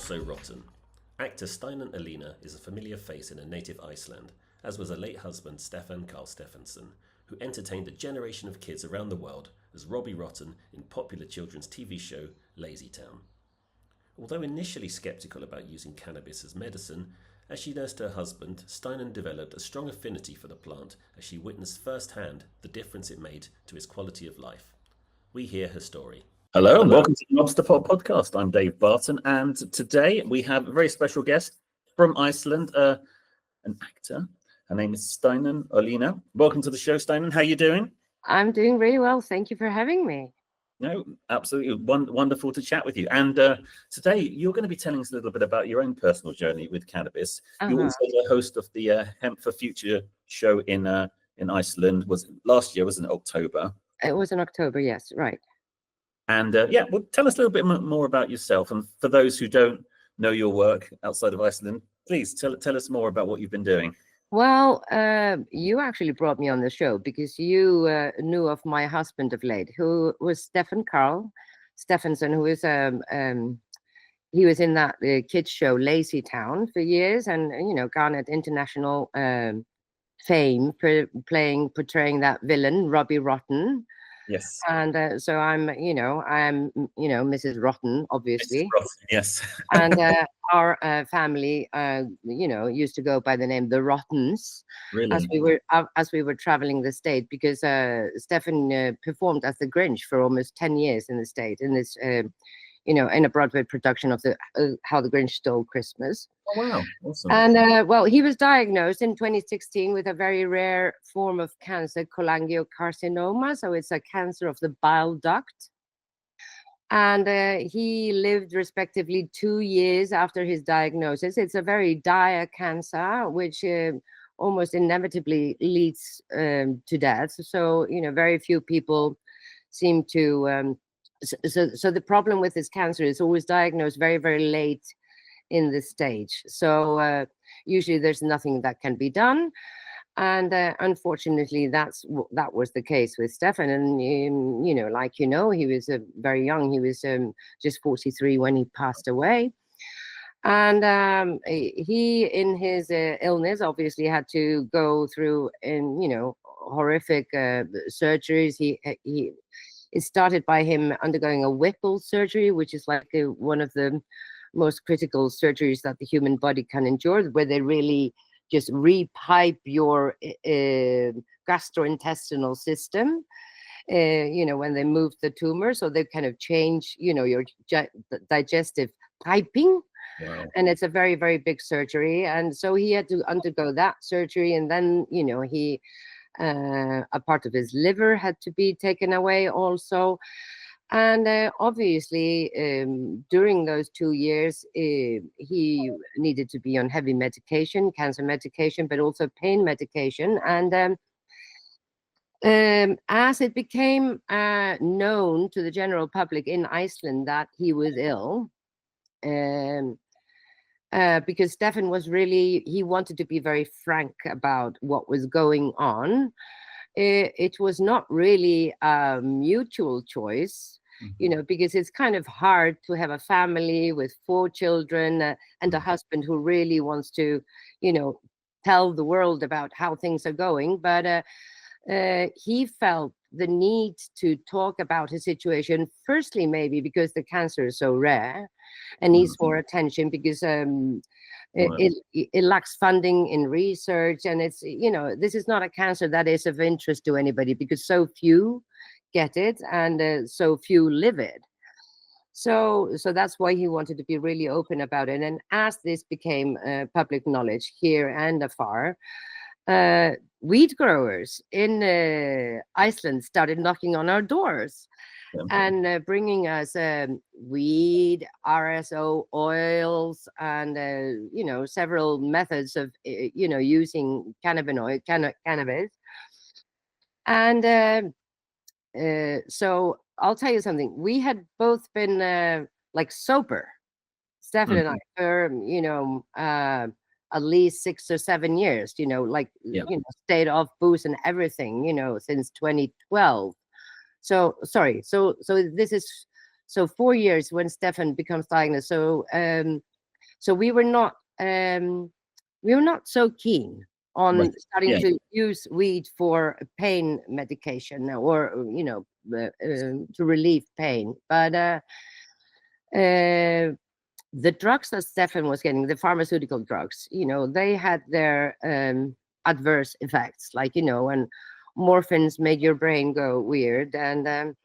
So Rotten. Actor Steinunn Olina is a familiar face in her native Iceland, as was her late husband Stefán Karl Stefánsson, who entertained a generation of kids around the world as Robbie Rotten in popular children's TV show LazyTown. Although initially sceptical about using cannabis as medicine, as she nursed her husband, Steinunn developed a strong affinity for the plant as she witnessed firsthand the difference it made to his quality of life. We hear her story. Hello and welcome to the LobsterPot podcast. I'm Dave Barton, and today we have a very special guest from Iceland, an actor. Her name is Steinunn Olina. Welcome to the show, Steinunn. How are you doing? I'm doing really well. Thank you for having me. No, absolutely wonderful to chat with you. And today you're going to be telling us a little bit about your own personal journey with cannabis. You're also the host of the Hemp for Future show in Iceland. Was it last year? Wasn't it October? It was in October, yes, right. And well, tell us a little bit more about yourself. And for those who don't know your work outside of Iceland, please tell us more about what you've been doing. Well, you actually brought me on the show because you knew of my husband of late, who was Stefán Karl Stefánsson, who is he was in that kids show LazyTown for years, and garnered international fame for portraying that villain Robbie Rotten. Yes. And so I'm Mrs. Rotten, obviously. Mrs. Rotten, yes. And our family, used to go by the name the Rottens. Really? As we were traveling the state, because Stefan performed as the Grinch for almost 10 years in the state in this, in a Broadway production of the How the Grinch Stole Christmas. Oh, wow. Awesome. And well, he was diagnosed in 2016 with a very rare form of cancer, cholangiocarcinoma. So it's a cancer of the bile duct. And he lived respectively 2 years after his diagnosis. It's a very dire cancer, which almost inevitably leads to death. So, very few people seem to... So the problem with this cancer is always diagnosed very, very late in the stage. So usually there's nothing that can be done. And unfortunately, that was the case with Stefan. And, he was very young. He was just 43 when he passed away. And he, in his illness, obviously had to go through, horrific surgeries. It started by him undergoing a Whipple surgery, which is like one of the most critical surgeries that the human body can endure, where they really just repipe your gastrointestinal system, when they move the tumor. So they kind of change, your digestive piping. Wow. And it's a very, very big surgery. And so he had to undergo that surgery. And then, he... a part of his liver had to be taken away also. And obviously, during those 2 years, he needed to be on heavy medication, cancer medication, but also pain medication. And as it became known to the general public in Iceland that he was ill, because Stefan was he wanted to be very frank about what was going on. It was not really a mutual choice, because it's kind of hard to have a family with 4 children and a husband who really wants to, tell the world about how things are going. But he felt the need to talk about his situation, firstly, maybe because the cancer is so rare and needs more attention, because it lacks funding in research. And it's, this is not a cancer that is of interest to anybody, because so few get it and so few live it. So that's why he wanted to be really open about it. And as this became public knowledge here and afar, weed growers in Iceland started knocking on our doors and bringing us weed, RSO oils, and several methods of using cannabis. And so I'll tell you something. We had both been like sober, Stefan and I, for at least 6 or 7 years, stayed off booze and everything, since 2012. So this is 4 years when Stefan becomes diagnosed. So So we were not so keen on starting to use weed for pain medication or to relieve pain. But the drugs that Stefan was getting, the pharmaceutical drugs, they had their adverse effects, like, and morphines made your brain go weird. And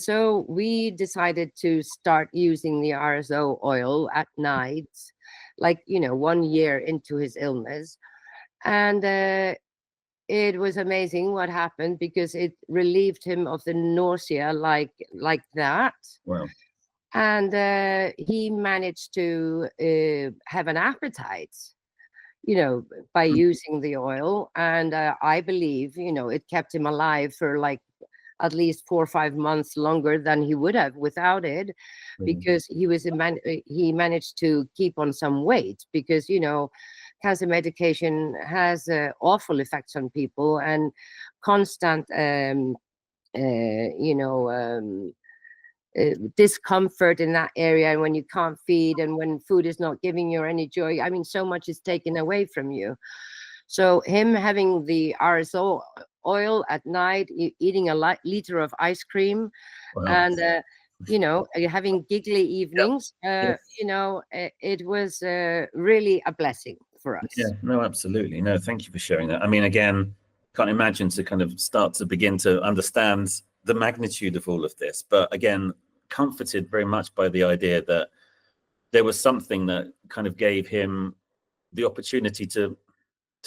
so we decided to start using the RSO oil at night, like, 1 year into his illness. And it was amazing what happened, because it relieved him of the nausea like that. Wow. And he managed to have an appetite, by using the oil. And I believe, it kept him alive for like at least 4 or 5 months longer than he would have without it, because he managed to keep on some weight, because, cancer medication has awful effects on people, and constant, discomfort in that area, and when you can't feed, and when food is not giving you any joy, I mean, so much is taken away from you. So him having the RSO oil at night, eating a liter of ice cream, and having giggly evenings, it was really a blessing for us. Yeah, no, absolutely. No, thank you for sharing that. I mean, again, can't imagine to kind of start to begin to understand the magnitude of all of this, but again, comforted very much by the idea that there was something that kind of gave him the opportunity to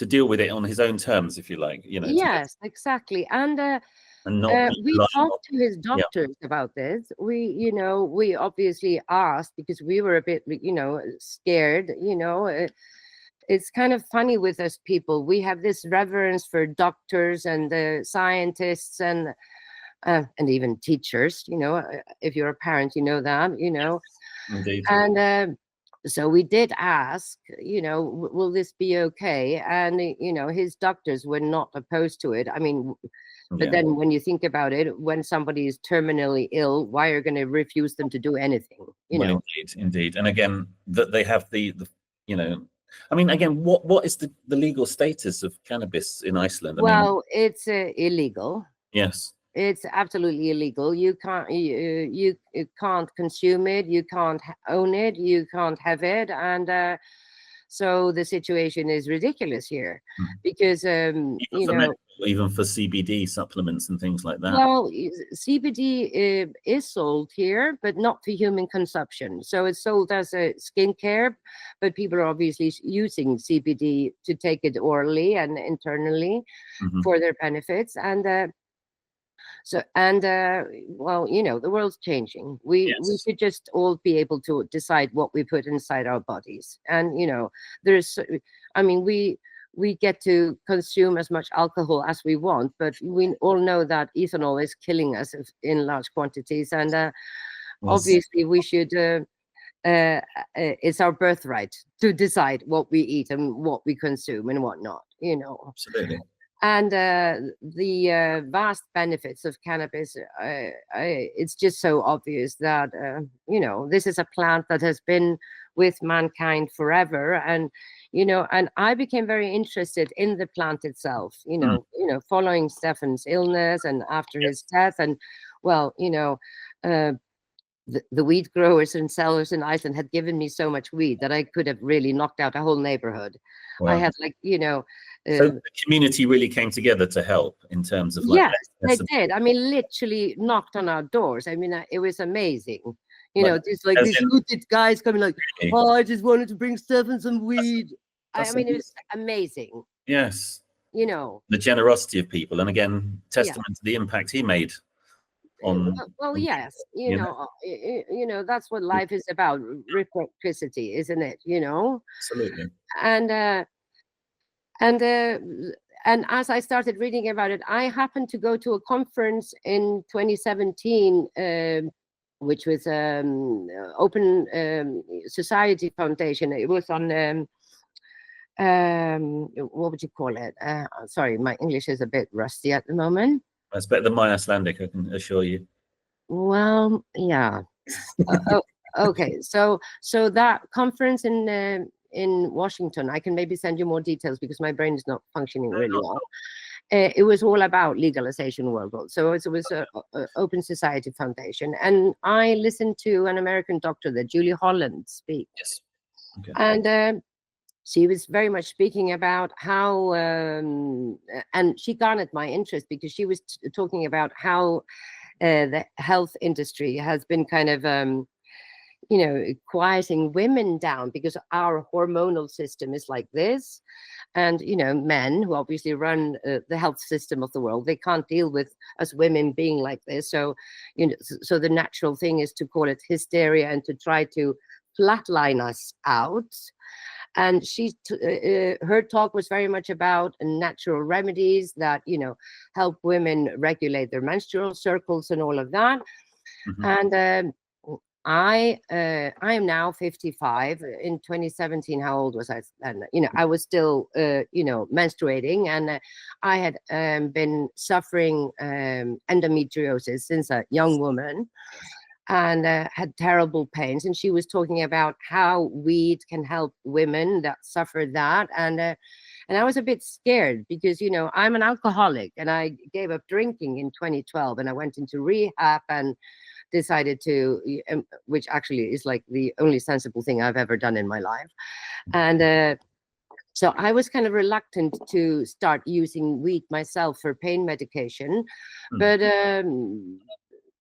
deal with it on his own terms, if you like. Yes, exactly. And we talked to his doctors about this. We obviously asked, because we were a bit, scared. It's kind of funny with us people. We have this reverence for doctors and the scientists and even teachers. If you're a parent, you know that. Indeed. And so we did ask, will this be okay? And, his doctors were not opposed to it. I mean, but then when you think about it, when somebody is terminally ill, why are you going to refuse them to do anything? Indeed. And again, that they have the I mean, again, what is the legal status of cannabis in Iceland? It's illegal. Yes. It's absolutely illegal. You can't consume it. You can't own it. You can't have it. And so the situation is ridiculous here, because even for CBD supplements and things like that. Well, CBD is sold here, but not for human consumption. So it's sold as a skincare, but people are obviously using CBD to take it orally and internally for their benefits. And the world's changing. We should just all be able to decide what we put inside our bodies. And we get to consume as much alcohol as we want, but we all know that ethanol is killing us in large quantities. And obviously we should, it's our birthright to decide what we eat and what we consume and what not, Absolutely. And the vast benefits of cannabis, it's just so obvious that, this is a plant that has been with mankind forever. And, and I became very interested in the plant itself, following Stefan's illness and after his death. And, the weed growers and sellers in Iceland had given me so much weed that I could have really knocked out a whole neighborhood. Wow. I had so the community really came together to help in terms of yes, they did. I mean, literally knocked on our doors. I mean, it was amazing. These hooded guys coming like, oh, I just wanted to bring Stefan some weed. I mean, it was amazing. Yes. The generosity of people, and again, testament to the impact he made. Yes, that's what life is about, reciprocity, isn't it? Absolutely. And as I started reading about it, I happened to go to a conference in 2017, which was Open Society Foundation. It was on what would you call it? Sorry, my English is a bit rusty at the moment. That's better than my Icelandic, I can assure you. Well, yeah. Okay, so that conference in Washington, I can maybe send you more details because my brain is not functioning really well. It was all about legalization worldwide. So it was a Open Society Foundation, and I listened to an American doctor, that Julie Holland, speak. Yes. Okay. And she was very much speaking about how, and she garnered my interest because she was talking about how the health industry has been kind of quieting women down because our hormonal system is like this. And, men who obviously run the health system of the world, they can't deal with us women being like this. So, so the natural thing is to call it hysteria and to try to flatline us out. And her talk was very much about natural remedies that, help women regulate their menstrual circles and all of that. Mm-hmm. And I am now 55. In 2017, how old was I? And I was still menstruating, and I had been suffering endometriosis since a young woman, and had terrible pains. And she was talking about how weed can help women that suffer that, and I was a bit scared because I'm an alcoholic, and I gave up drinking in 2012, and I went into rehab and decided to, which actually is like the only sensible thing I've ever done in my life. And so I was kind of reluctant to start using weed myself for pain medication. But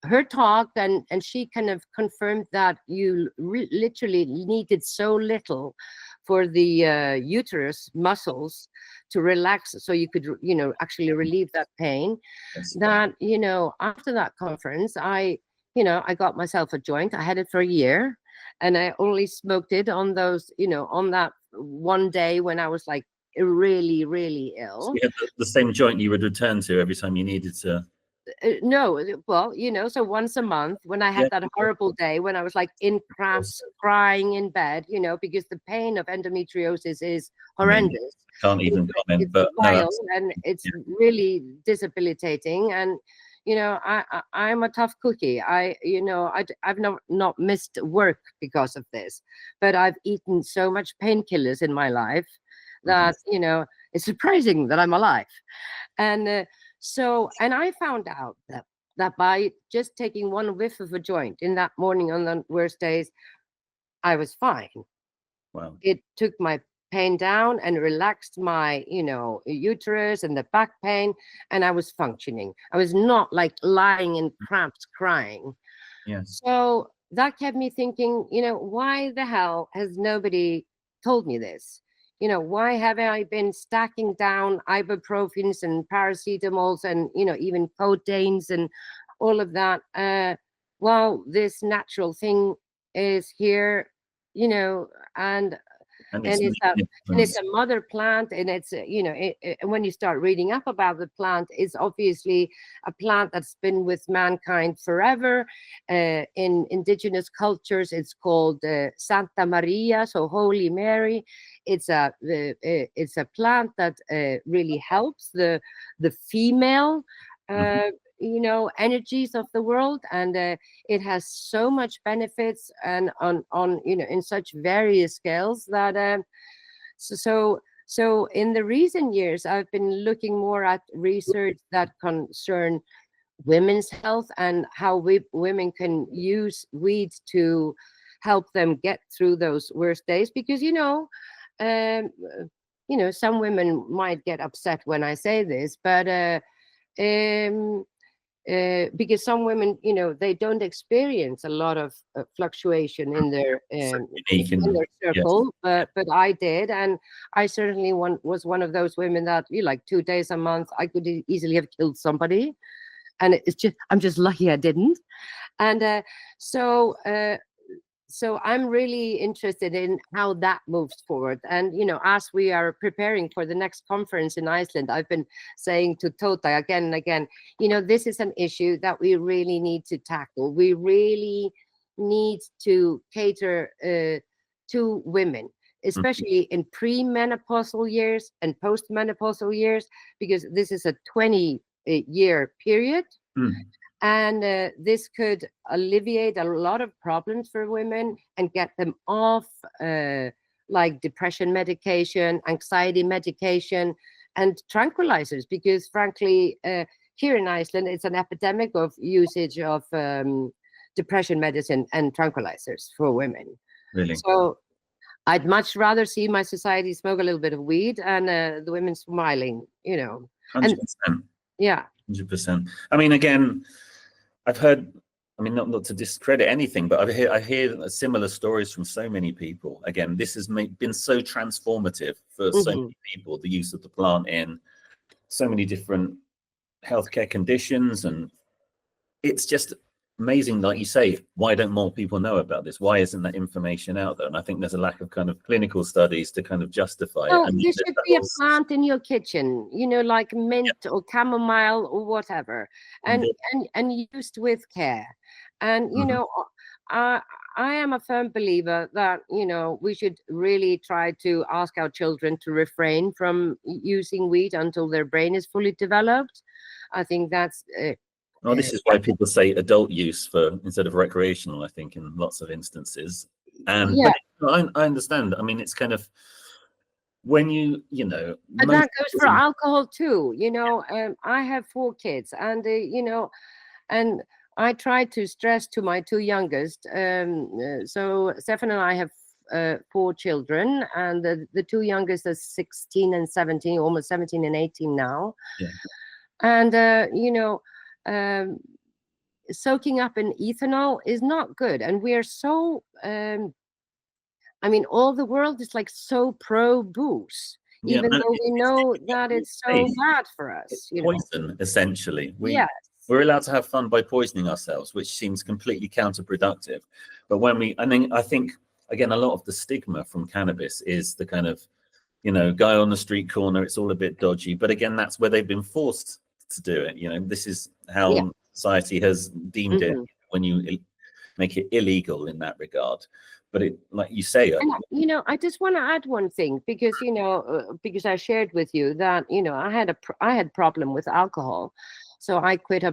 her talk, and she kind of confirmed that you literally needed so little for the uterus muscles to relax, so you could actually relieve that pain. Yes. That after that conference, I got myself a joint. I had it for a year, and I only smoked it on those, on that one day when I was like really, really ill. So you had the same joint you would return to every time you needed to? No, well, so once a month when I had that horrible day when I was like in cramps, crying in bed, because the pain of endometriosis is horrendous. Can't even comment, but vile, and it's really debilitating. And I'm a tough cookie. I've not missed work because of this, but I've eaten so much painkillers in my life that it's surprising that I'm alive. And and I found out that by just taking one whiff of a joint in that morning on the worst days, I was fine. Wow! It took my pain down and relaxed my, uterus and the back pain, and I was functioning. I was not like lying in cramps crying. Yes. So that kept me thinking, why the hell has nobody told me this? Why have I been stacking down ibuprofens and paracetamols and, even codeines and all of that? Well, this natural thing is here, and it's a mother plant, and it's when you start reading up about the plant, it's obviously a plant that's been with mankind forever. In indigenous cultures, it's called Santa Maria, so Holy Mary. It's a plant that really helps the female energies of the world, and it has so much benefits, and on in such various scales that so in the recent years I've been looking more at research that concern women's health and how women can use weed to help them get through those worst days, because some women might get upset when I say this, but because some women, they don't experience a lot of fluctuation in their circle, but I did, and I certainly was one of those women that like 2 days a month I could easily have killed somebody, and I'm just lucky I didn't. And so I'm really interested in how that moves forward. And, as we are preparing for the next conference in Iceland, I've been saying to Tota again and again, this is an issue that we really need to tackle. We really need to cater to women, especially in premenopausal years and postmenopausal years, because this is a 20-year period. And this could alleviate a lot of problems for women and get them off like depression medication, anxiety medication, and tranquilizers, because frankly, here in Iceland, it's an epidemic of usage of depression medicine and tranquilizers for women. Really? So I'd much rather see my society smoke a little bit of weed and the women smiling, 100%. Yeah. 100%. I mean, again, I've heard, I mean, not to discredit anything, but I hear similar stories from so many people. Again, this has been so transformative for so many people, the use of the plant in so many different healthcare conditions. And it's just amazing, like you say, why don't more people know about this? Why isn't that information out there? And I think there's a lack of kind of clinical studies to kind of justify it. And there should be a plant in your kitchen, like mint or chamomile or whatever, and used with care. And I am a firm believer that we should really try to ask our children to refrain from using weed until their brain is fully developed. I think that's well, this is why people say adult use instead of recreational, I think, in lots of instances. And but I understand. I mean, it's kind of when and that goes for alcohol too. I have 4 kids, and and I try to stress to my 2 youngest. So Stefan and I have 4 children, and the 2 youngest are 16 and 17, almost 17 and 18 now. Yeah. And soaking up in ethanol is not good, and we are so I mean, all the world is like so pro booze, even though we know that it's so bad for us. It's poison, essentially. Yes. We're allowed to have fun by poisoning ourselves, which seems completely counterproductive. But I think again, a lot of the stigma from cannabis is the kind of guy on the street corner. It's all a bit dodgy, but again, that's where they've been forced to do it. This is how society has deemed it when you make it illegal in that regard. But it, like you say, I just want to add one thing, because because I shared with you that I had problem with alcohol, so I quit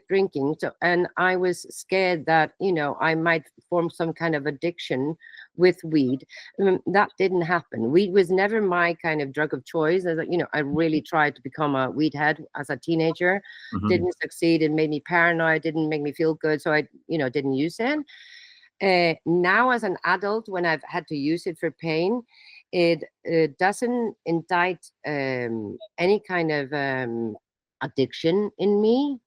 drinking. And I was scared that I might form some kind of addiction with weed. That didn't happen. Weed was never my kind of drug of choice. As I really tried to become a weed head as a teenager. Didn't succeed. It made me paranoid. Didn't make me feel good. So I didn't use it. Now as an adult, when I've had to use it for pain, it doesn't indict any kind of addiction in me.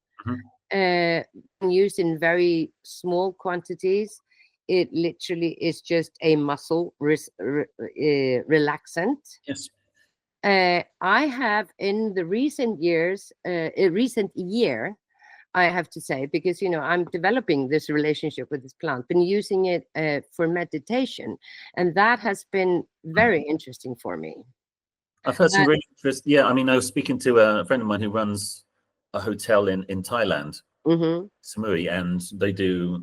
Used in very small quantities, it literally is just a muscle relaxant. Yes. I have in the recent year, I have to say, because I'm developing this relationship with this plant, been using it for meditation, and that has been very interesting for me. I've heard some really interesting. Yeah, I mean, I was speaking to a friend of mine who runs a hotel in Thailand, Samui, and they do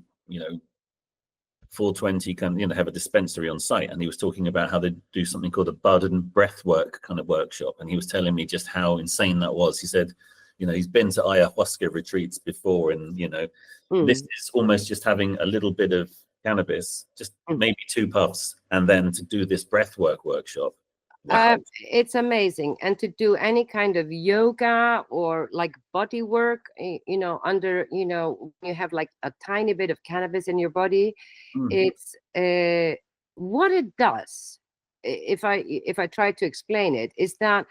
420 kind of have a dispensary on site, and he was talking about how they do something called a bud and breath work kind of workshop, and he was telling me just how insane that was. He said he's been to ayahuasca retreats before, and this is almost just having a little bit of cannabis, just maybe 2 puffs, and then to do this breath work workshop. Wow. It's amazing. And to do any kind of yoga or like body work, under you have like a tiny bit of cannabis in your body. It's what it does, if I try to explain it, is that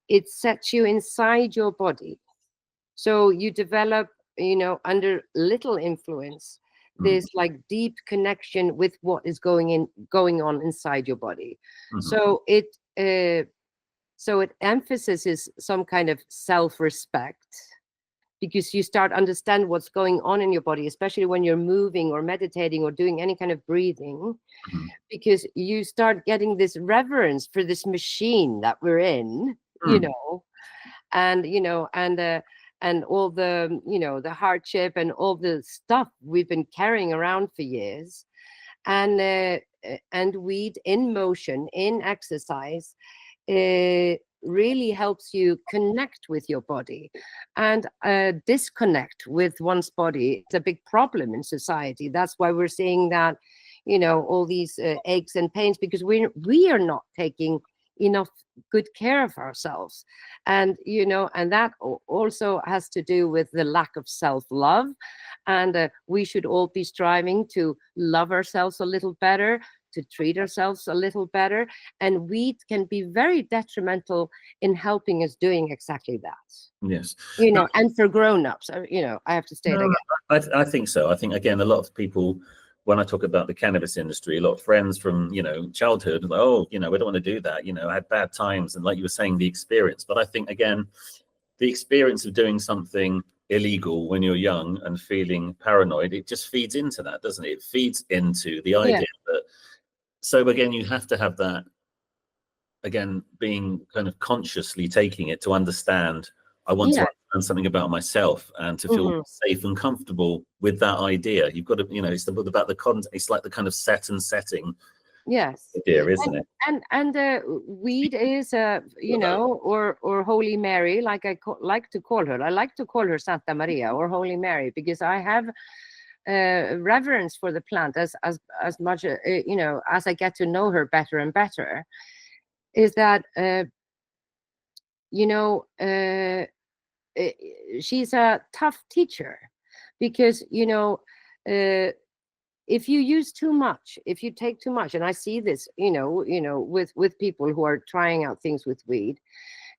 it sets you inside your body. So you develop, under little influence, this like deep connection with what is going on inside your body. So it emphasizes some kind of self-respect, because you start understand what's going on in your body, especially when you're moving or meditating or doing any kind of breathing, because you start getting this reverence for this machine that we're in, and all the the hardship and all the stuff we've been carrying around for years, and weed in motion, in exercise, really helps you connect with your body, and disconnect with one's body. It's a big problem in society. That's why we're seeing that, all these aches and pains, because we are not taking enough good care of ourselves. And and that also has to do with the lack of self-love. And we should all be striving to love ourselves a little better, to treat ourselves a little better, and weed can be very detrimental in helping us doing exactly that. Yes. And for grown-ups, I have to state again. I think so. I think, again, a lot of people, when I talk about the cannabis industry, a lot of friends from, childhood, like, oh, we don't want to do that. I had bad times. And like you were saying, the experience. But I think, again, the experience of doing something illegal when you're young and feeling paranoid, it just feeds into that, doesn't it? It feeds into the idea that, so again, you have to have that, again, being kind of consciously taking it to understand, I want to understand something about myself and to feel safe and comfortable with that idea. You've got to, it's about the content. It's like the kind of set and setting. Yes. Idea, isn't it? And weed is, or Holy Mary, like I like to call her. I like to call her Santa Maria or Holy Mary, because I have reverence for the plant as much, as I get to know her better and better. Is that, she's a tough teacher, because, if you use too much, if you take too much, and I see this, with people who are trying out things with weed,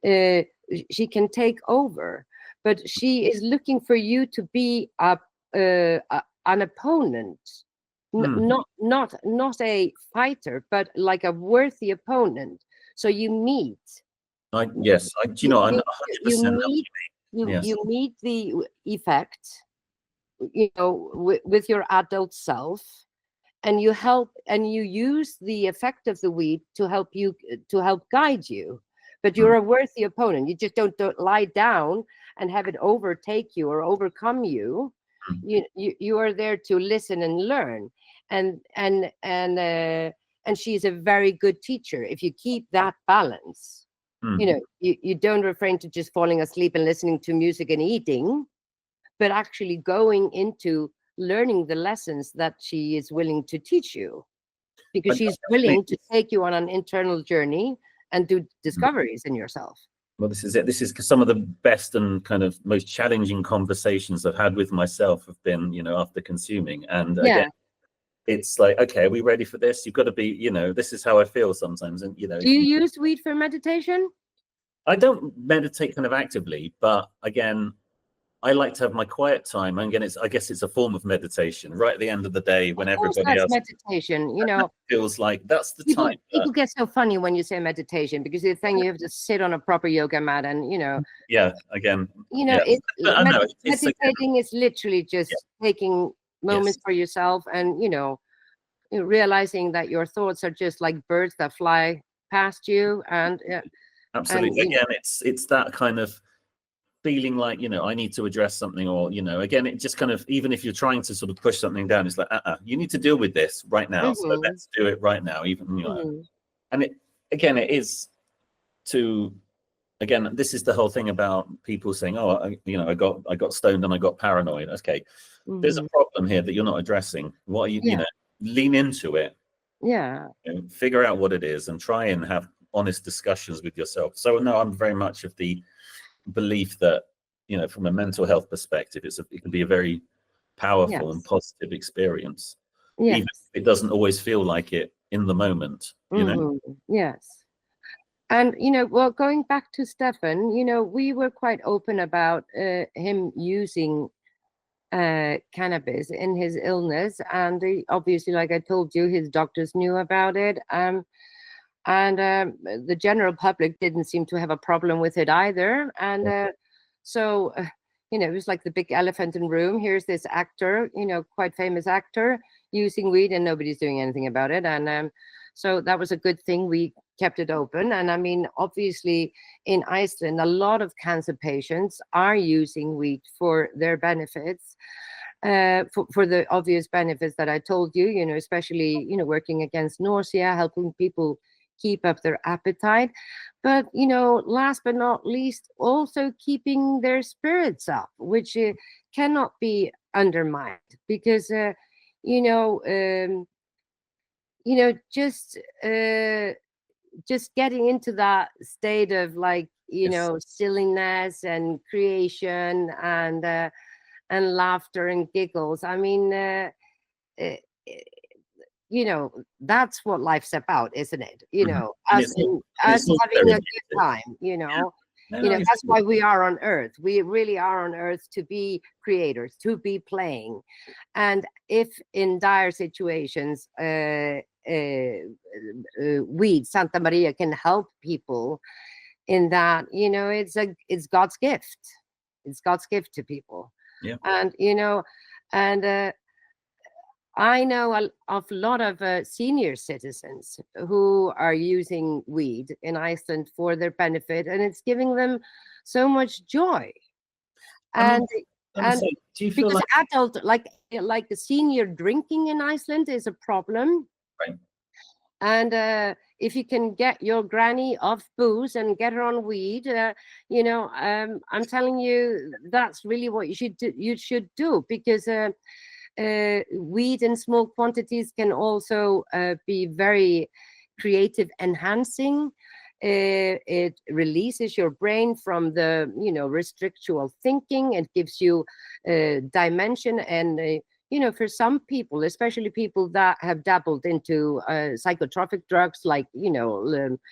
she can take over. But she is looking for you to be an opponent, not a fighter, but like a worthy opponent. So you meet. I'm 100%. You meet the effect, with your adult self, and you help, and you use the effect of the weed to help guide you. But you're a worthy opponent. You just don't lie down and have it overtake you or overcome you. You are there to listen and learn, and she's a very good teacher. If you keep that balance, you don't refrain to just falling asleep and listening to music and eating, but actually going into learning the lessons that she is willing to teach you, because she's willing to take you on an internal journey and do discoveries in yourself. Well, this is it. This is some of the best and kind of most challenging conversations I've had with myself have been, after consuming. And again, it's like, okay, are we ready for this? You've got to be, this is how I feel sometimes. And, do you use weed for meditation? I don't meditate kind of actively, but again, I like to have my quiet time. And again, I guess it's a form of meditation right at the end of the day when everybody else. Meditation, feels like that's the time. People get so funny when you say meditation, because they think you have to sit on a proper yoga mat and, Yeah, again. Meditating is literally just taking moments for yourself and, realizing that your thoughts are just like birds that fly past you. And absolutely. And, again, it's that kind of feeling like, I need to address something, or, again, it just kind of, even if you're trying to sort of push something down, it's like, you need to deal with this right now. So let's do it right now, even, and it is to, again, this is the whole thing about people saying, oh, I got stoned and I got paranoid. Okay. There's a problem here that you're not addressing. What are you, lean into it. Yeah. Figure out what it is and try and have honest discussions with yourself. So no, I'm very much of the belief that, from a mental health perspective, it can be a very powerful and positive experience, even if it doesn't always feel like it in the moment. Yes. And well, going back to Stefan, we were quite open about him using cannabis in his illness, and obviously, like I told you, his doctors knew about it. And the general public didn't seem to have a problem with it either. And so, it was like the big elephant in the room. Here's this actor, quite famous actor, using weed, and nobody's doing anything about it. And so that was a good thing. We kept it open. And I mean, obviously, in Iceland, a lot of cancer patients are using weed for their benefits. For the obvious benefits that I told you, especially, working against nausea, helping people keep up their appetite, but last but not least, also keeping their spirits up, which cannot be undermined, because just getting into that state of like silliness and creation and laughter and giggles. I mean, that's what life's about, isn't it? Us having a good time. That's why we are on Earth. We really are on Earth to be creators, to be playing. And if in dire situations, weed, Santa Maria, can help people in that, it's God's gift. It's God's gift to people. Yeah. And I know of a lot of senior citizens who are using weed in Iceland for their benefit, and it's giving them so much joy. And do you feel because like adult, like the senior drinking in Iceland is a problem. Right. And if you can get your granny off booze and get her on weed, I'm telling you, that's really what you should do, because weed in small quantities can also be very creative enhancing. It releases your brain from the restrictual thinking. It gives you dimension, and for some people, especially people that have dabbled into psychotropic drugs, like or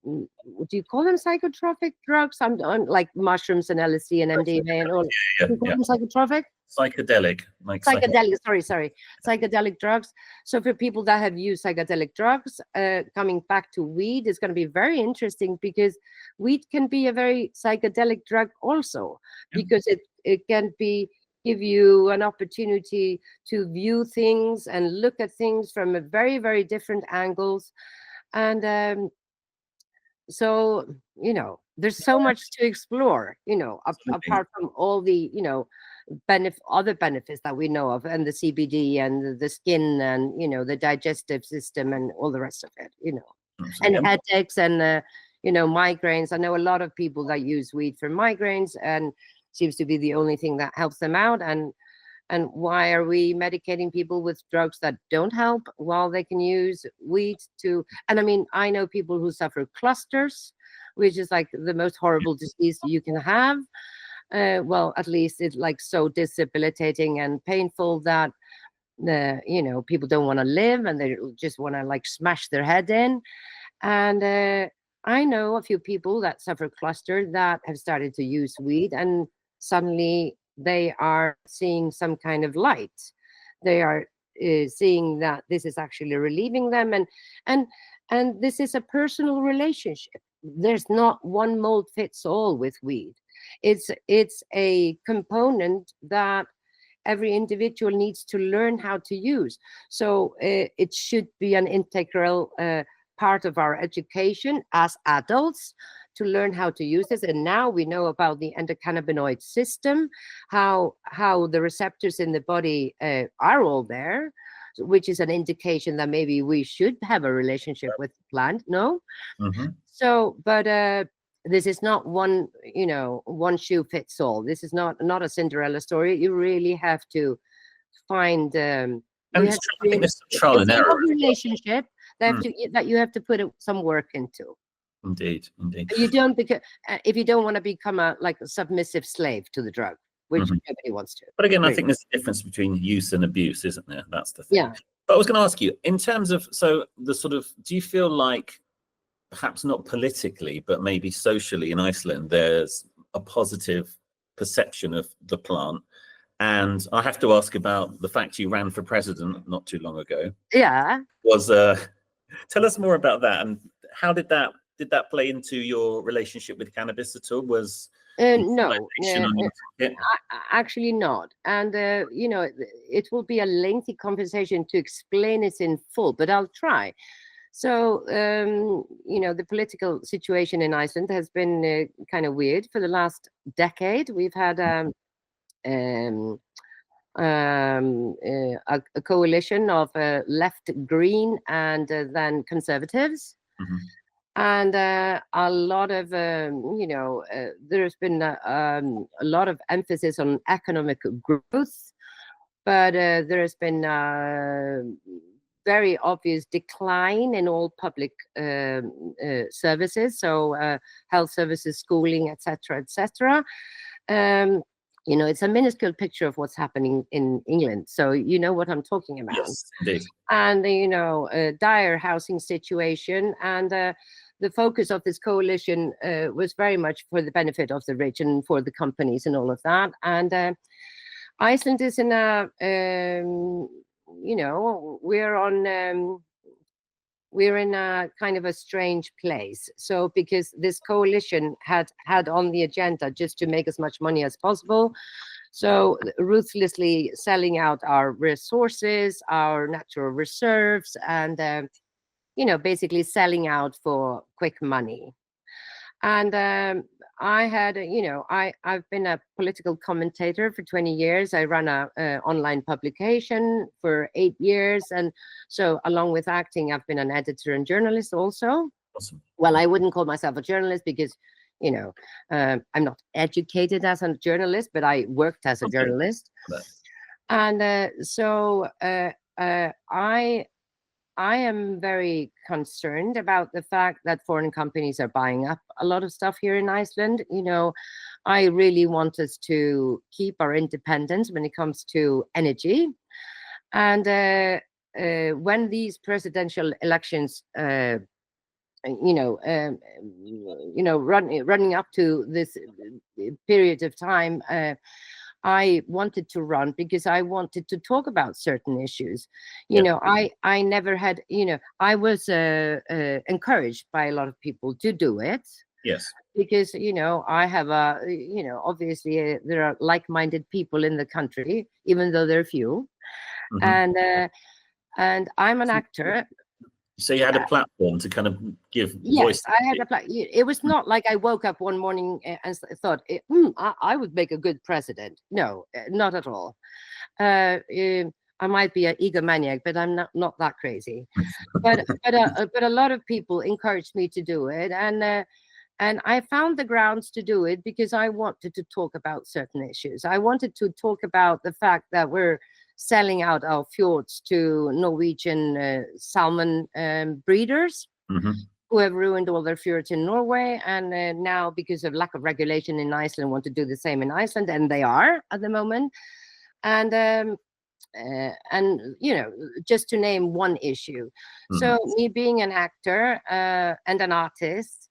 do you call them psychotropic drugs? I'm like mushrooms and LSD and MDMA and all. You call them psychotropic? Psychedelic. Psychedelic drugs. So for people that have used psychedelic drugs, coming back to weed is going to be very interesting, because weed can be a very psychedelic drug also, because it can give you an opportunity to view things and look at things from a very, very different angles. And so, there's so much to explore, apart from all the, other benefits that we know of, and the CBD and the skin and, the digestive system and all the rest of it, and headaches and, migraines. I know a lot of people that use weed for migraines, and seems to be the only thing that helps them out. And why are we medicating people with drugs that don't help while they can use weed to? And I mean, I know people who suffer clusters, which is like the most horrible disease you can have. Well, at least it's like so debilitating and painful that people don't want to live, and they just want to like smash their head in. And I know a few people that suffer cluster that have started to use weed, and suddenly they are seeing some kind of light. They are seeing that this is actually relieving them, and this is a personal relationship. There's not one mold fits all with weed. It's a component that every individual needs to learn how to use. So it should be an integral part of our education as adults, to learn how to use this. And now we know about the endocannabinoid system, how the receptors in the body are all there, which is an indication that maybe we should have a relationship with the plant. No? Mm-hmm. So, but this is not one shoe fits all. This is not a Cinderella story. You really have to find I think it's trial and error relationship that you have to put some work into. Indeed. You don't, because if you don't want to become a submissive slave to the drug, which nobody wants to. But again, I think there's a difference between use and abuse, isn't there? That's the thing. Yeah. But I was going to ask you, in terms of, so the sort of, do you feel like, perhaps not politically, but maybe socially in Iceland, there's a positive perception of the plant? And I have to ask about the fact you ran for president not too long ago. Yeah. Tell us more about that, and how did that play into your relationship with cannabis at all? No, actually not. And it will be a lengthy conversation to explain it in full, but I'll try. So the political situation in Iceland has been kind of weird for the last decade. We've had a coalition of left, green, and then conservatives. And a lot of, there's been a lot of emphasis on economic growth, but there has been very obvious decline in all public services, so health services, schooling, etc., etc. It's a minuscule picture of what's happening in England, so you know what I'm talking about. Yes, indeed. And a dire housing situation, and the focus of this coalition was very much for the benefit of the rich and for the companies and all of that. And Iceland is in a we're in a kind of a strange place. So because this coalition had on the agenda just to make as much money as possible, so ruthlessly selling out our resources, our natural reserves, and basically selling out for quick money. And I had, I've been a political commentator for 20 years. I run a online publication for 8 years. And so along with acting, I've been an editor and journalist also. Awesome. Well, I wouldn't call myself a journalist because, I'm not educated as a journalist, but I worked as a journalist. And so I am very concerned about the fact that foreign companies are buying up a lot of stuff here in Iceland. I really want us to keep our independence when it comes to energy. And when these presidential elections, running up to this period of time, I wanted to run because I wanted to talk about certain issues. I never had, I was encouraged by a lot of people to do it. Yes. Because, I have obviously there are like-minded people in the country, even though there are few. And I'm an actor. So you had a platform to kind of give voice. Yes, I had a platform. It was not like I woke up one morning and thought, I would make a good president. No, not at all. I might be an egomaniac, but I'm not that crazy. But a lot of people encouraged me to do it, and I found the grounds to do it because I wanted to talk about certain issues. I wanted to talk about the fact that we're selling out our fjords to Norwegian salmon breeders who have ruined all their fjords in Norway, and now because of lack of regulation in Iceland want to do the same in Iceland, and they are at the moment. And just to name one issue. So me being an actor and an artist,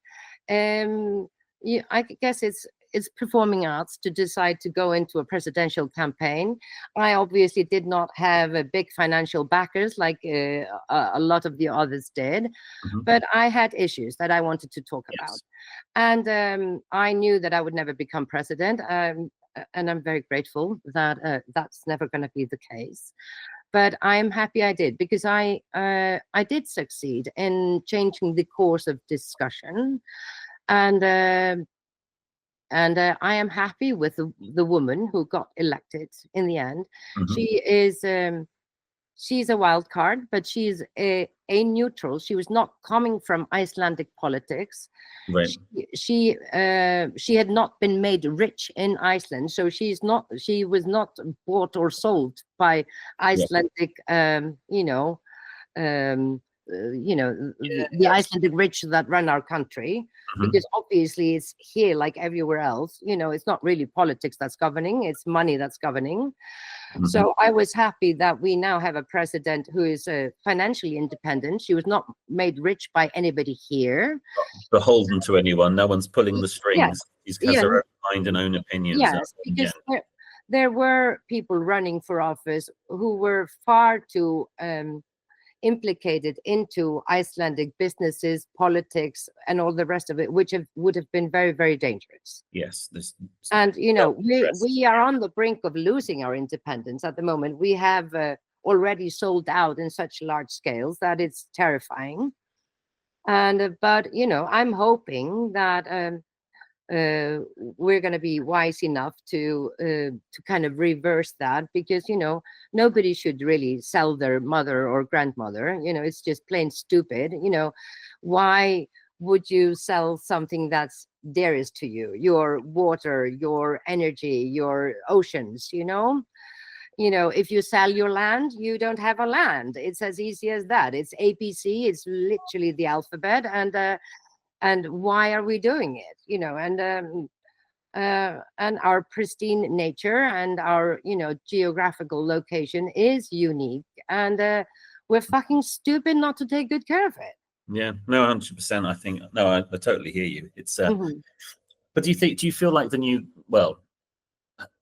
I guess it's performing arts to decide to go into a presidential campaign. I obviously did not have a big financial backers like a lot of the others did, but I had issues that I wanted to talk about. And I knew that I would never become president, and I'm very grateful that that's never going to be the case. But I'm happy I did, because I did succeed in changing the course of discussion. And I am happy with the woman who got elected in the end. She is she's a wild card, but she's a neutral. She was not coming from Icelandic politics. Right. She had not been made rich in Iceland, so she was not bought or sold by Icelandic the Icelandic rich that run our country, because obviously it's here like everywhere else. It's not really politics that's governing, it's money that's governing. So I was happy that we now have a president who is financially independent. She was not made rich by anybody here. Not beholden to anyone. No one's pulling the strings. She has her own mind and own opinions. Yes, because there were people running for office who were far too implicated into Icelandic businesses, politics, and all the rest of it, which would have been very, very dangerous. Yes. And, we are on the brink of losing our independence at the moment. We have already sold out in such large scales that it's terrifying. And, but, I'm hoping that we're going to be wise enough to kind of reverse that, because nobody should really sell their mother or grandmother. It's just plain stupid. Why would you sell something that's dearest to you, your water, your energy, your oceans? If you sell your land, you don't have a land. It's as easy as that. It's ABC. It's literally the alphabet. And why are we doing it? And our pristine nature and our geographical location is unique, and we're fucking stupid not to take good care of it. Yeah, no, 100%. I think I totally hear you. It's but do you feel like the new, well,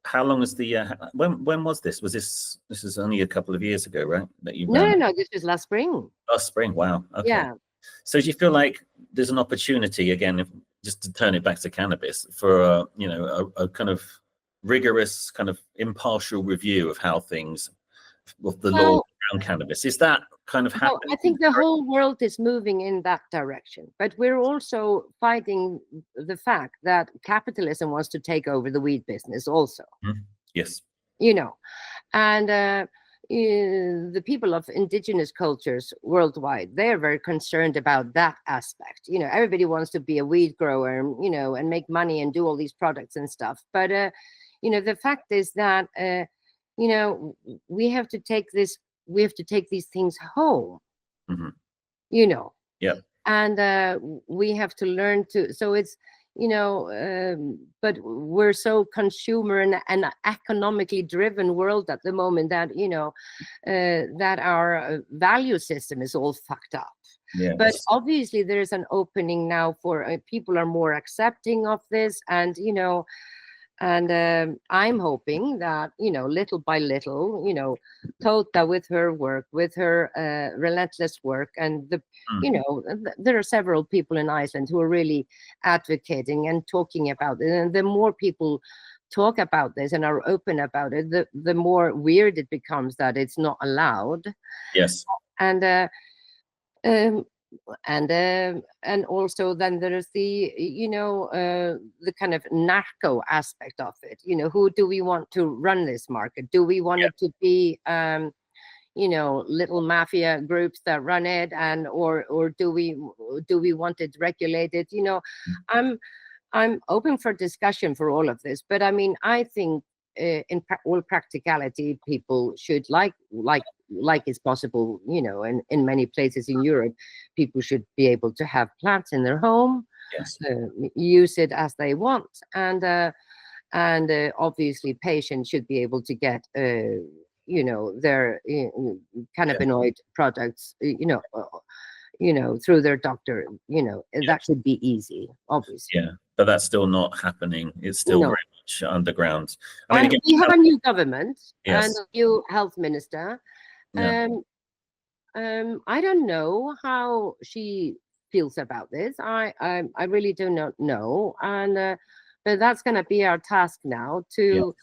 how long is the when was this? Was this is only a couple of years ago, right? That you No, this was last spring. Last spring. Wow. Okay. Yeah. So do you feel like there's an opportunity again, just to turn it back to cannabis, for a kind of rigorous, kind of impartial review of how things, of the law around cannabis? Is that kind of happening? I think the whole world is moving in that direction, but we're also fighting the fact that capitalism wants to take over the weed business also. Yes. And the people of indigenous cultures worldwide, they're very concerned about that aspect. Everybody wants to be a weed grower, and make money and do all these products and stuff. But the fact is that we have to take these things home. Yeah. And we have to learn to. So it's but we're so consumer and economically driven world at the moment that that our value system is all fucked up. Yes. But obviously there is an opening now for people are more accepting of this, and I'm hoping that little by little, Tota with her work, with her relentless work, and there are several people in Iceland who are really advocating and talking about it. And the more people talk about this and are open about it, the more weird it becomes that it's not allowed. Yes. And also then there is the the kind of narco aspect of it. Who do we want to run this market? Do we want it to be little mafia groups that run it, and or do we want it regulated? I'm open for discussion for all of this, but I mean, I think in all practicality, people should like it's possible, in many places in Europe, people should be able to have plants in their home, yes, use it as they want, and obviously patients should be able to get their cannabinoid products, through their doctor. That should be easy, obviously. Yeah, but that's still not happening. It's still very much underground. I mean, again, we have a new government and a new health minister. Yeah. I don't know how she feels about this. I really do not know, and but that's going to be our task now, to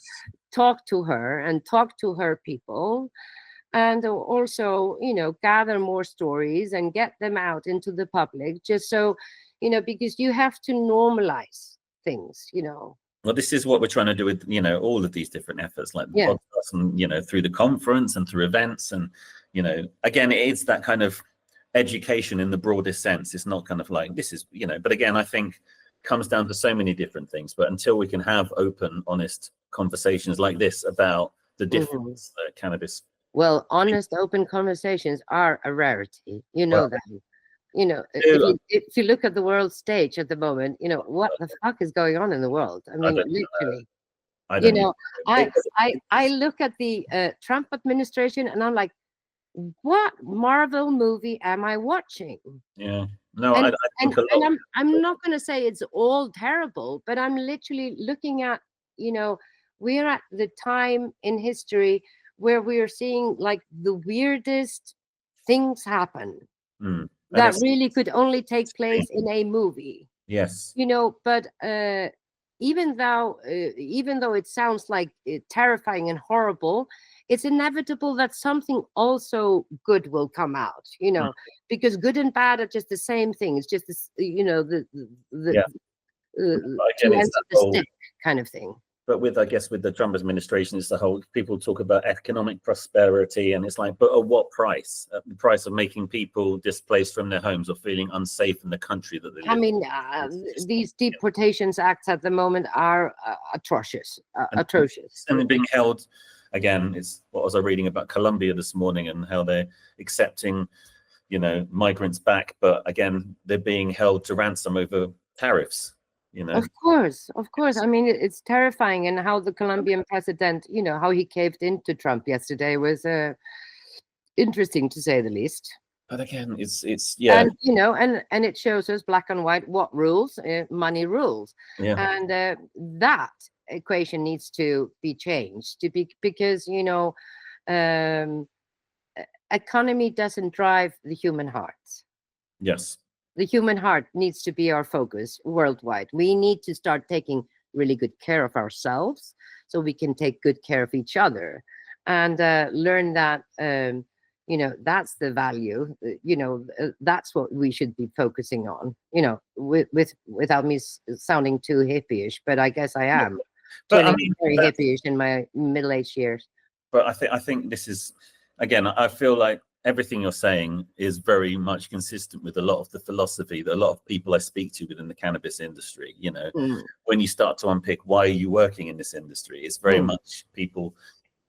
talk to her and talk to her people, and also gather more stories and get them out into the public, just so because you have to normalize things. Well, this is what we're trying to do with all of these different efforts, like the podcast, and through the conference and through events, and again, it is that kind of education in the broadest sense. It's not kind of like this is but again, I think comes down to so many different things. But until we can have open, honest conversations like this about the difference cannabis. Well, honest, open conversations are a rarity. That. If you look at the world stage at the moment, what the fuck is going on in the world? I mean, literally. I look at the Trump administration and I'm like, what Marvel movie am I watching? Yeah. No, and, I think and I'm not going to say it's all terrible, but I'm literally looking at, we're at the time in history where we're seeing like the weirdest things happen that really could only take place in a movie. Yes. But even though it sounds like terrifying and horrible, it's inevitable that something also good will come out, because good and bad are just the same thing. It's just this, Again, two ends of the stick kind of thing. But I guess with the Trump administration, it's the whole, people talk about economic prosperity, and it's like, but at what price? At the price of making people displaced from their homes or feeling unsafe in the country that they live in. I mean, these deportations acts at the moment are atrocious. And they're being held, again, what was I reading about Colombia this morning and how they're accepting, migrants back, but again, they're being held to ransom over tariffs. Of course. I mean, it's terrifying, and how the Colombian president, how he caved into Trump yesterday was interesting to say the least. But again, it's and and it shows us black and white what rules. Money rules, and that equation needs to be changed because economy doesn't drive the human heart. Yes. The human heart needs to be our focus worldwide. We need to start taking really good care of ourselves so we can take good care of each other, and learn that, that's the value, that's what we should be focusing on, without me sounding too hippie-ish, but I guess I am. But I mean, very hippie-ish in my middle-aged years. But I think this is, again, I feel like everything you're saying is very much consistent with a lot of the philosophy that a lot of people I speak to within the cannabis industry. When you start to unpick why are you working in this industry, it's very much people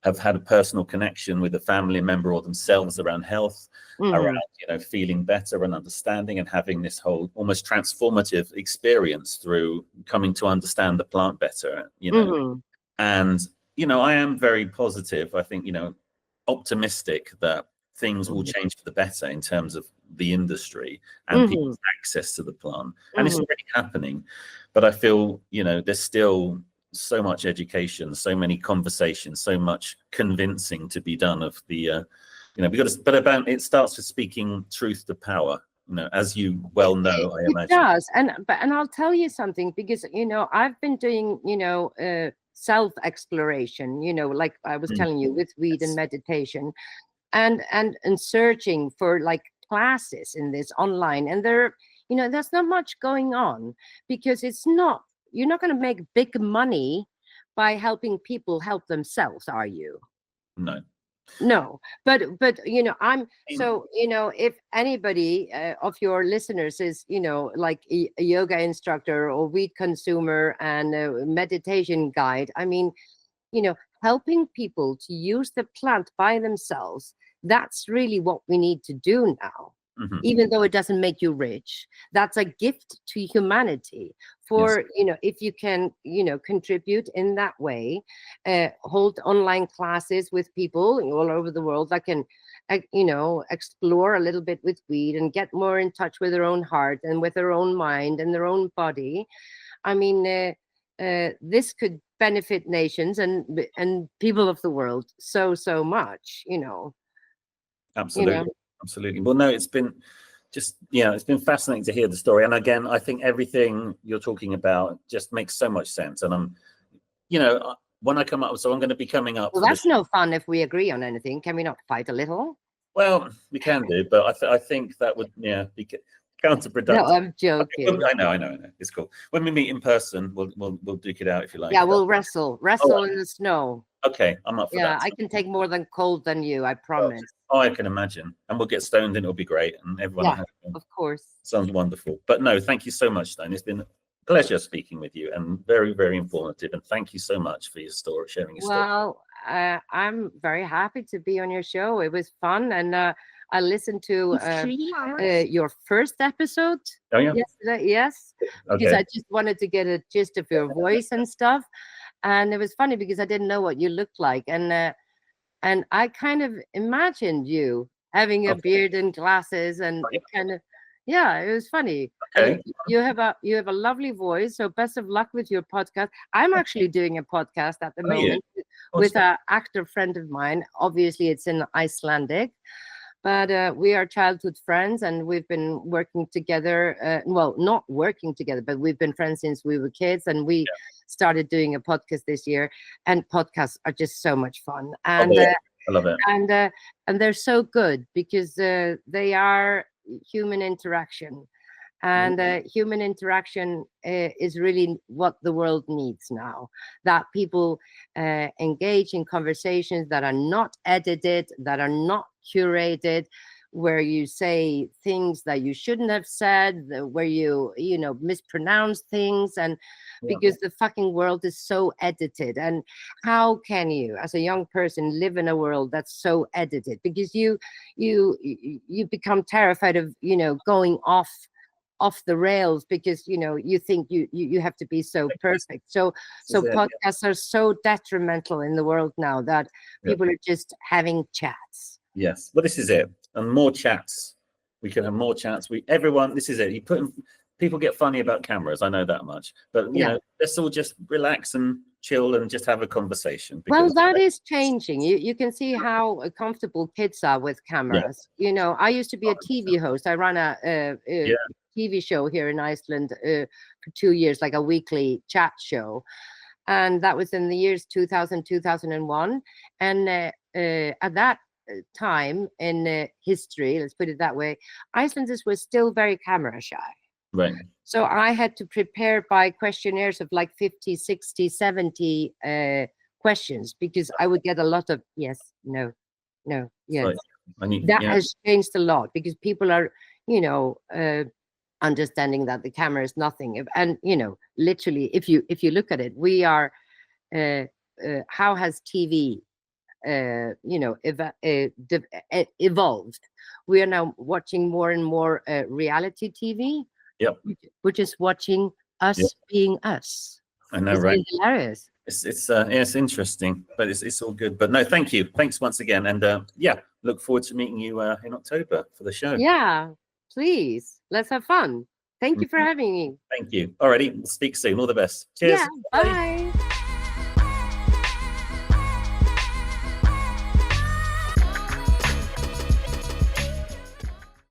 have had a personal connection with a family member or themselves around health, around feeling better and understanding and having this whole almost transformative experience through coming to understand the plant better. And I am very positive. I think optimistic that things will change for the better in terms of the industry and people's access to the plant. And it's already happening. But I feel, there's still so much education, so many conversations, so much convincing to be done of the, we've got to, but about, it starts with speaking truth to power, as you well know, I imagine. It does. And I'll tell you something, because, I've been doing, self-exploration, like I was telling you, with weed and meditation. And searching for like classes in this online, and there's not much going on, because you're not going to make big money by helping people help themselves, are you? No, but if anybody of your listeners is like a yoga instructor or weed consumer and a meditation guide, I mean, helping people to use the plant by themselves, that's really what we need to do now. Even though it doesn't make you rich, that's a gift to humanity. For if you can contribute in that way, hold online classes with people all over the world that can explore a little bit with weed and get more in touch with their own heart and with their own mind and their own body. I mean, this could benefit nations and people of the world so much. Absolutely. Well, no, it's been it's been fascinating to hear the story. And again, I think everything you're talking about just makes so much sense. And I'm, when I come up, so I'm going to be coming up. Well, that's no fun if we agree on anything. Can we not fight a little? Well, we can do, but I think that would, be counterproductive. No, I'm joking. I know. It's cool. When we meet in person, we'll duke it out if you like. Yeah, we'll wrestle in the snow. Okay, I'm up for that. Yeah, I can take more than cold than you, I promise. Oh, I can imagine. And we'll get stoned and it'll be great. And everyone of course. Sounds wonderful. But no, thank you so much, Stein. It's been a pleasure speaking with you and very, very informative. And thank you so much for your story, sharing your story. Well, I'm very happy to be on your show. It was fun. And I listened to your first episode yesterday. Yes, because I just wanted to get a gist of your voice and stuff. And it was funny because I didn't know what you looked like. And I kind of imagined you having a beard and glasses and kind of, it was funny. Okay. You have a lovely voice. So best of luck with your podcast. I'm actually doing a podcast at the moment with an actor friend of mine. Obviously, it's in Icelandic. But we are childhood friends, and we've been working together. Well, not working together, but we've been friends since we were kids, and we started doing a podcast this year. And podcasts are just so much fun, and I love it. And they're so good because they are human interaction, And human interaction is really what the world needs now. That people engage in conversations that are not edited, that are not curated, where you say things that you shouldn't have said, where you mispronounce things, and because the fucking world is so edited. And how can you, as a young person, live in a world that's so edited? Because you become terrified of going off the rails, because you think you have to be so perfect. So podcasts are so detrimental in the world now that people are just having chats. Yes, well, this is it. And more chats. We can have more chats. This is it. People get funny about cameras. I know that much. But let's all just relax and chill and just have a conversation. Well, that is changing. You can see how comfortable kids are with cameras. I used to be a TV host. I ran a TV show here in Iceland for 2 years, like a weekly chat show. And that was in the years 2000, 2001. And at that time in history, let's put it that way, Icelanders were still very camera shy. Right. So I had to prepare by questionnaires of like 50, 60, 70 questions, because I would get a lot of yes, no, yes. Right. That has changed a lot, because people are, understanding that the camera is nothing. And, literally, if you look at it, we are, how has TV evolved? We are now watching more and more reality TV. Yep. We're just watching us being us. I know, right? It's hilarious. It's interesting, but it's all good. But no, thank you. Thanks once again. And look forward to meeting you in October for the show. Yeah, please. Let's have fun. Thank you for having me. Thank you. Alrighty, we'll speak soon. All the best. Cheers. Yeah, bye.